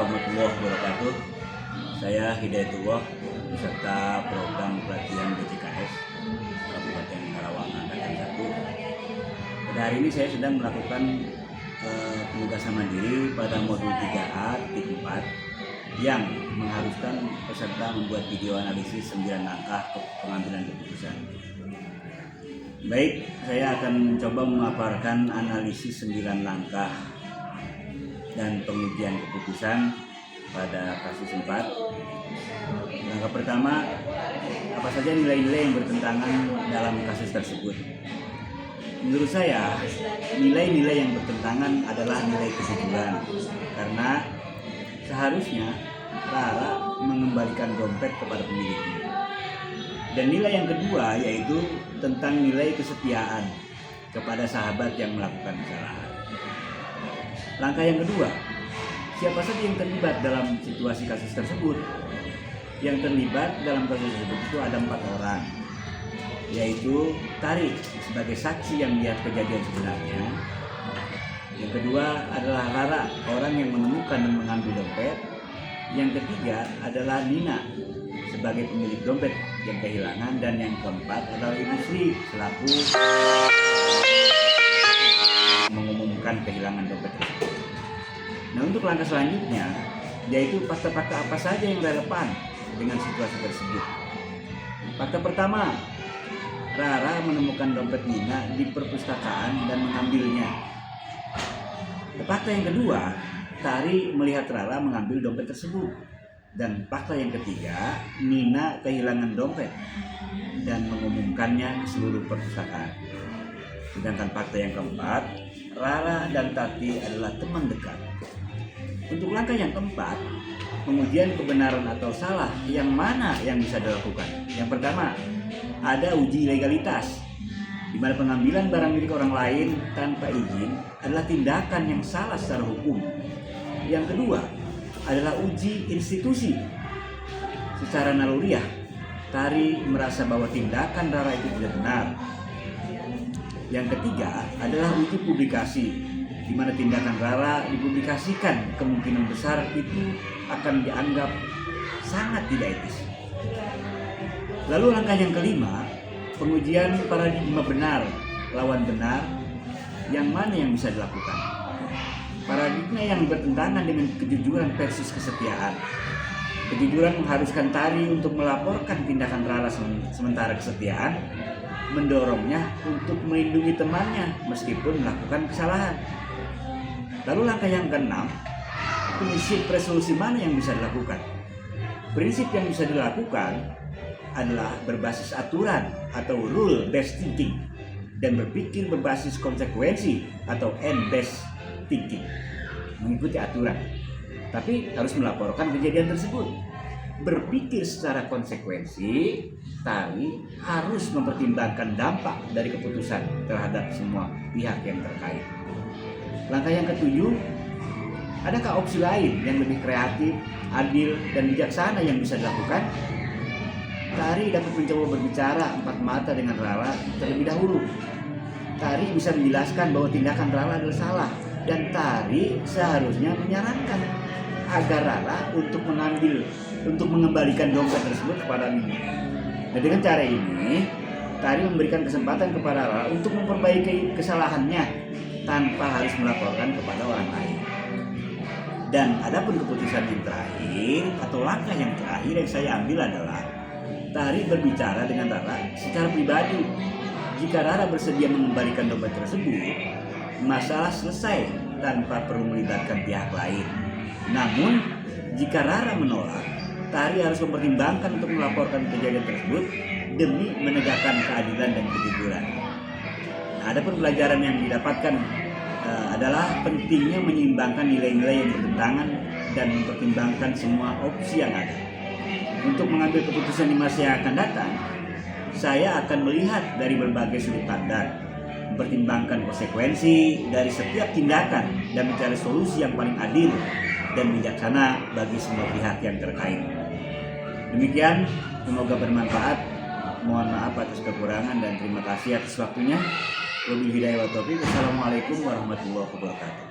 warahmatullahi wabarakatuh. Saya Hidayatullah, peserta program pelatihan BCKS Kabupaten Karawang Angkatan 1. Pada hari ini saya sedang melakukan penugasan mandiri pada modul 3A titik 4 yang mengharuskan peserta membuat video analisis 9 langkah pengambilan keputusan. Baik, saya akan mencoba memaparkan analisis 9 langkah dan pengujian keputusan pada kasus 4. Langkah pertama, apa saja nilai-nilai yang bertentangan dalam kasus tersebut? Menurut saya, nilai-nilai yang bertentangan adalah nilai kejujuran, karena seharusnya Rara mengembalikan dompet kepada pemiliknya. Dan nilai yang kedua yaitu tentang nilai kesetiaan kepada sahabat yang melakukan kesalahan. Langkah yang kedua, siapa saja yang terlibat dalam situasi kasus tersebut? Yang terlibat dalam kasus tersebut itu ada 4 orang, yaitu Tari sebagai saksi yang melihat kejadian sebenarnya. Yang kedua adalah Rara, orang yang menemukan dan mengambil dompet. Yang ketiga adalah Nina sebagai pemilik dompet yang kehilangan, dan yang keempat adalah Ibu Sri selaku mengumumkan kehilangan dompet tersebut. Nah, untuk langkah selanjutnya yaitu fakta-fakta apa saja yang relevan dengan situasi tersebut. Fakta pertama, Rara menemukan dompet Nina di perpustakaan dan mengambilnya. Fakta yang kedua, Tari melihat Rara mengambil dompet tersebut. Dan fakta yang ketiga, Nina kehilangan dompet dan mengumumkannya ke seluruh perpustakaan. Sedangkan fakta yang keempat, Rara dan Tati adalah teman dekat. Untuk langkah yang keempat, pengujian kebenaran atau salah, yang mana yang bisa dilakukan? Yang pertama, ada uji legalitas, di mana pengambilan barang milik orang lain tanpa izin adalah tindakan yang salah secara hukum. Yang kedua adalah uji institusi. Secara naluriah, Tari merasa bahwa tindakan Rara itu tidak benar. Yang ketiga adalah uji publikasi, di mana tindakan Rara dipublikasikan kemungkinan besar itu akan dianggap sangat tidak etis. Lalu langkah yang kelima, pengujian paradigma benar lawan benar, yang mana yang bisa dilakukan? Paradigma yang bertentangan dengan kejujuran versus kesetiaan. Kejujuran mengharuskan Tari untuk melaporkan tindakan Rara, sementara kesetiaan mendorongnya untuk melindungi temannya meskipun melakukan kesalahan. Lalu langkah yang keenam, prinsip resolusi mana yang bisa dilakukan? Prinsip yang bisa dilakukan adalah berbasis aturan atau rule based thinking dan berpikir berbasis konsekuensi atau end based thinking. Mengikuti aturan, tapi harus melaporkan kejadian tersebut. Berpikir secara konsekuensi, Tari harus mempertimbangkan dampak dari keputusan terhadap semua pihak yang terkait. Langkah yang ketujuh, adakah opsi lain yang lebih kreatif, adil, dan bijaksana yang bisa dilakukan? Tari dapat mencoba berbicara empat mata dengan Rara terlebih dahulu. Tari bisa menjelaskan bahwa tindakan Rara adalah salah, dan Tari seharusnya menyarankan agar Rara untuk mengembalikan dompet tersebut kepada Nina. Dan dengan cara ini, Tari memberikan kesempatan kepada Rara untuk memperbaiki kesalahannya tanpa harus melaporkan kepada orang lain. Dan adapun keputusan yang terakhir atau langkah yang terakhir yang saya ambil adalah Tari berbicara dengan Rara secara pribadi. Jika Rara bersedia mengembalikan dompet tersebut, masalah selesai tanpa perlu melibatkan pihak lain. Namun, jika Rara menolak, Tari harus mempertimbangkan untuk melaporkan kejadian tersebut demi menegakkan keadilan dan kejujuran. Ada pembelajaran yang didapatkan adalah pentingnya menyeimbangkan nilai-nilai yang bertentangan dan mempertimbangkan semua opsi yang ada. Untuk mengambil keputusan di masa yang akan datang, saya akan melihat dari berbagai sudut pandang, mempertimbangkan konsekuensi dari setiap tindakan dan mencari solusi yang paling adil dan bijaksana bagi semua pihak yang terkait. Demikian, semoga bermanfaat. Mohon maaf atas kekurangan dan terima kasih atas waktunya. Wabillahi hidayah wa taufiq. Wassalamualaikum warahmatullahi wabarakatuh.